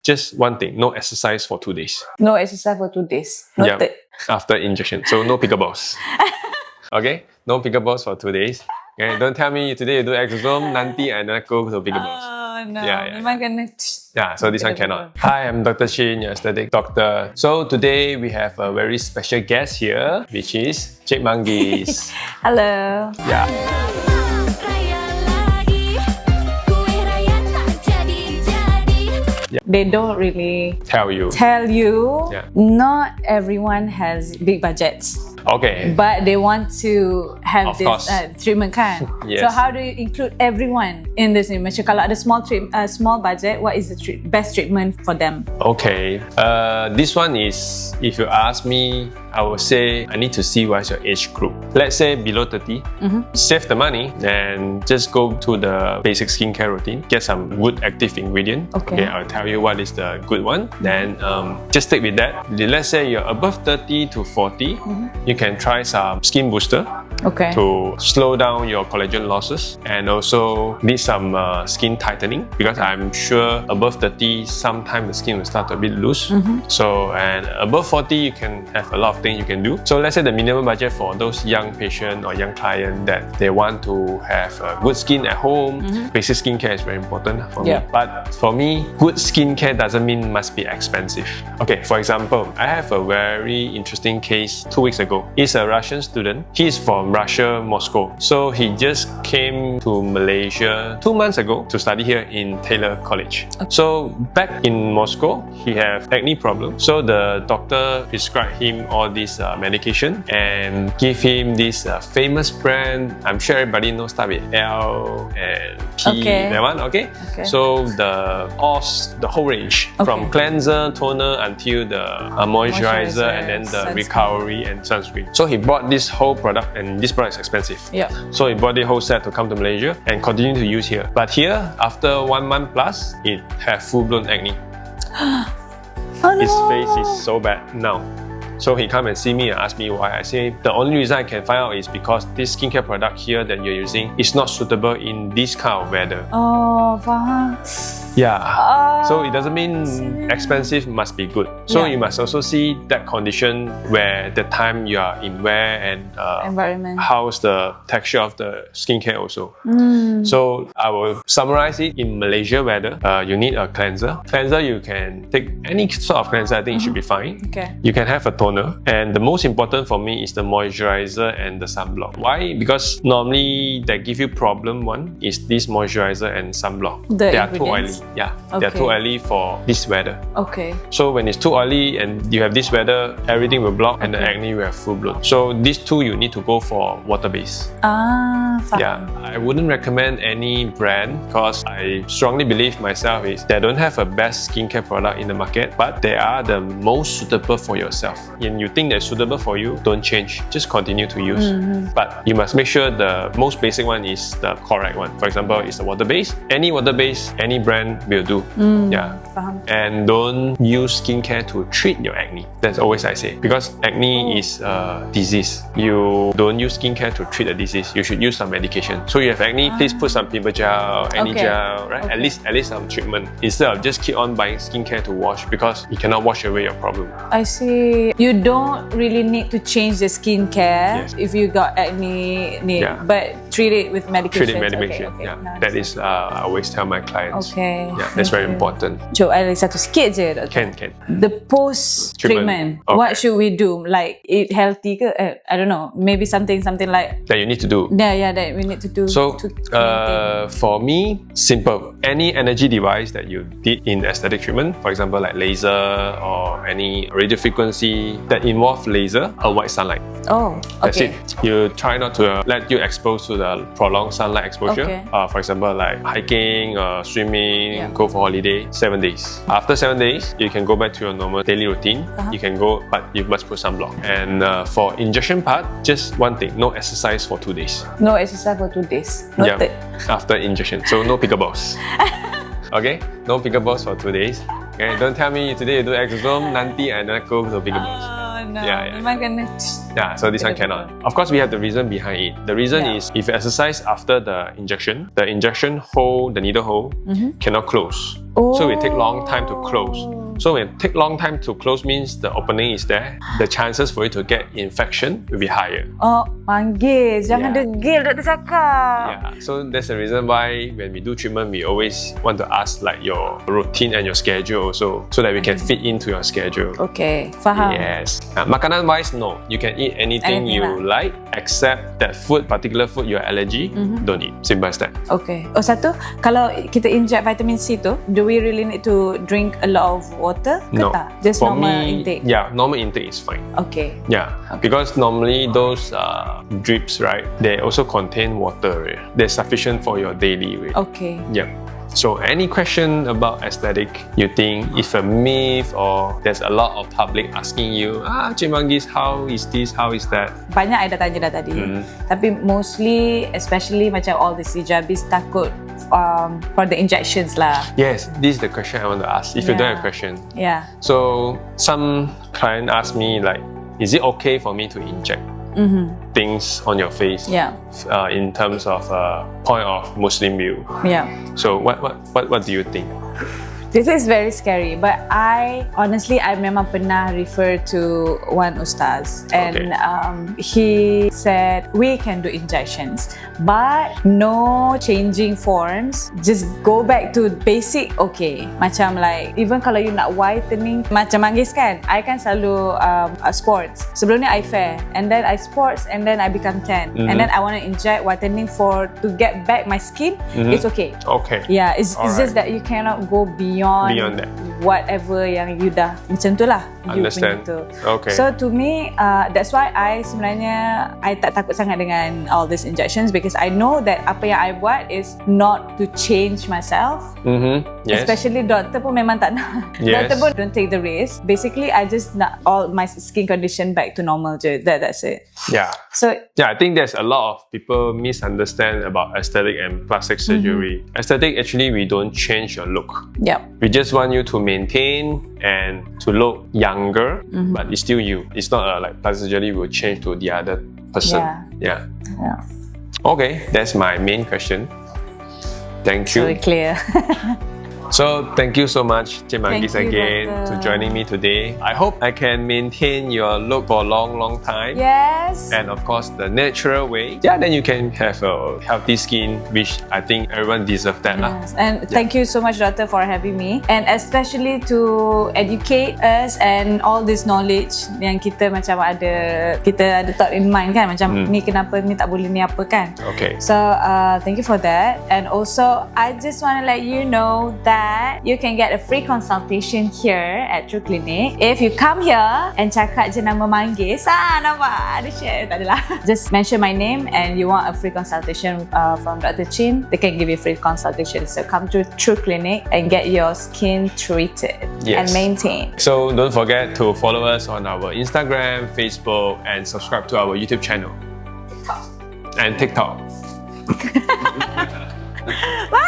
just one thing, no exercise for 2 days. No exercise for 2 days. Noted. After injection. So no pickleballs. Okay? No pickleballs for 2 days. Okay? Don't tell me today you do exosome, nanti I not go to pickleballs. Oh no. Yeah. Kena... Yeah, so this one cannot. Hi, I'm Dr. Shin, your aesthetic doctor. So today we have a very special guest here, which is Cik Manggis. Hello. Yeah. They don't really Tell you. Yeah. Not everyone has big budgets. Okay. But they want to have Of this course. treatment kan. Yes. So how do you include everyone in this? Macam kalau ada small budget, what is the best treatment for them? Okay. This one is, if you ask me, I would say I need to see what's your age group. Let's say below 30, save the money and just go to the basic skincare routine. Get some good active ingredient. Okay. I'll tell you what is the good one. Then just stick with that. Let's say you're above 30 to 40, you can try some skin booster. Okay. To slow down your collagen losses and also need some skin tightening, because I'm sure above 30 sometimes the skin will start to be a bit loose. So, and above 40 you can have a lot of things you can do. So let's say the minimum budget for those young patient or young client that they want to have good skin at home, basic skincare is very important for me. But for me, good skincare doesn't mean must be expensive. Okay, for example, I have a very interesting case 2 weeks ago. He's a Russian student. He's from Russia, Moscow. So he just came to Malaysia 2 months ago to study here in Taylor College. So back in Moscow, he had acne problem. So the doctor prescribed him all this medication and give him this famous brand. I'm sure everybody knows, start with L and P. Okay. That one, okay? So the whole range, from cleanser, toner until the moisturizer, and then the recovery and sunscreen. So he bought this whole product, and this product is expensive. So he bought the whole set to come to Malaysia and continue to use here. But here, after 1 month plus, it had full-blown acne. His face is so bad now. So he come and see me and ask me why. I say the only reason I can find out is because this skincare product here that you're using is not suitable in this kind of weather. Oh, faham. Yeah. So it doesn't mean expensive must be good. So you must also see that condition where the time you are in where and environment. How's the texture of the skincare also. So I will summarize it. In Malaysia weather, you need a cleanser. Cleanser, you can take any sort of cleanser. I think it should be fine. You can have a toner, and the most important for me is the moisturizer and the sunblock. Why? Because normally they give you problem one is this moisturizer and sunblock. They are too oily. Yeah, they are too oily for this weather. So when it's too oily and you have this weather, everything will block and the acne will have full blown. So these two you need to go for water base. Yeah, I wouldn't recommend any brand because I strongly believe myself is they don't have a best skincare product in the market, but they are the most suitable for yourself. And you think they're suitable for you, don't change, just continue to use. But you must make sure the most basic one is the correct one. For example, it's the water base. Any water base, any brand will do. And don't use skincare to treat your acne. That's always I say, because acne is a disease. You don't use skincare to treat a disease. You should use some medication. So you have acne, please put some pimple gel, any gel, right? At least some treatment instead of just keep on buying skincare to wash, because it cannot wash away your problem. I see. You don't really need to change the skincare if you got acne, but treat it with medication. Treat it with medication. That is I always tell my clients. That's very important. Cuk, ada satu sikit je, Doktor. Can. The post-treatment, what should we do? Like, eat healthy ke? I don't know. Maybe something like... That you need to do. Yeah, that we need to do. So, for me, simple. Any energy device that you did in aesthetic treatment, for example, like laser or any radio frequency that involve laser, avoid sunlight. That's it. You try not to let you expose to the prolonged sunlight exposure. For example, like hiking, swimming, go for holiday, 7 days. After 7 days, you can go back to your normal daily routine. You can go, but you must put sunblock. And for injection part, just one thing, no exercise for 2 days. No exercise for 2 days. Noted. After injection. So no pickleballs. Okay? No pickleballs for 2 days. Okay? Don't tell me today you do exosome, nanti I not go to pickleballs. Memang kena. Yeah, so this one cannot. Of course, we have the reason behind it. The reason is if you exercise after the injection hole, the needle hole, cannot close. So it take long time to close. So when it take long time to close means the opening is there. The chances for you to get infection will be higher. Oh, Manggis, jangan degil doktor cakap. Yeah, so that's the reason why when we do treatment, we always want to ask like your routine and your schedule also, so that we can fit into your schedule. Okay, faham. Yes. Makanan wise, no. You can eat anything you like, except that particular food you're allergy, don't eat. Simple as that. Okay. Oh, satu, kalau kita inject vitamin C tu, do we really need to drink a lot of water? No. Just For normal me, intake? Yeah, normal intake is fine. Okay. Yeah, because normally those drips, right, they also contain water. They're sufficient for your daily weight. Okay. Yeah. So any question about aesthetic, you think it's a myth or there's a lot of public asking you, Cik Manggis, how is this, how is that? Banyak I dah tanya dah tadi. Tapi mostly, especially macam all the hijabis takut for the injections lah. Yes, this is the question I want to ask. If you don't have a question. Yeah. So some client ask me like, is it okay for me to inject things on your face? Yeah. In terms of point of Muslim view. Yeah. So what do you think? This is very scary, but I memang pernah refer to one ustaz, and he said we can do injections, but no changing forms. Just go back to basic. Okay, macam like even kalau you nak whitening, macam Manggis kan, I kan selalu sports. Sebelum ni I fair, and then I sports, and then I become tan, and then I want to inject whitening to get back my skin. It's okay. Okay. Yeah, it's just that you cannot go beyond that. Whatever yang you dah macam tu lah. Understand. Okay. So to me, that's why I tak takut sangat dengan all these injections, because I know that apa yang I buat is not to change myself. Yes. Especially doktor pun memang tak nak. Yes. Doktor pun don't take the risk. Basically, I just nak all my skin condition back to normal je. That's it. Yeah. So yeah, I think there's a lot of people misunderstand about aesthetic and plastic surgery. Aesthetic, actually, we don't change your look. Yeah. We just want you to maintain and to look younger, but it's still you. It's not like plastic surgery will change to the other person. Yeah. Okay, that's my main question. Thank you. Very clear. So thank you so much, Cik Manggis, Thank you, again Doctor. to joining me today. I hope I can maintain your look for a long time. Yes. And of course, the natural way. Yeah, then you can have a healthy skin, which I think everyone deserves that. Yes. And thank you so much, Doctor, for having me, and especially to educate us and all this knowledge yang kita ada thought in mind kan, macam ni kenapa ni tak boleh ni apa kan. Okay. So thank you for that, and also I just want to let you know that you can get a free consultation here at True Clinic if you come here and cakap je nama Manggis. Nampak ada share, tak adalah. Just mention my name and you want a free consultation from Dr. Chin, they can give you a free consultation. So come to True Clinic and get your skin treated and maintained. So don't forget to follow us on our Instagram, Facebook, and subscribe to our YouTube channel and TikTok. Bye.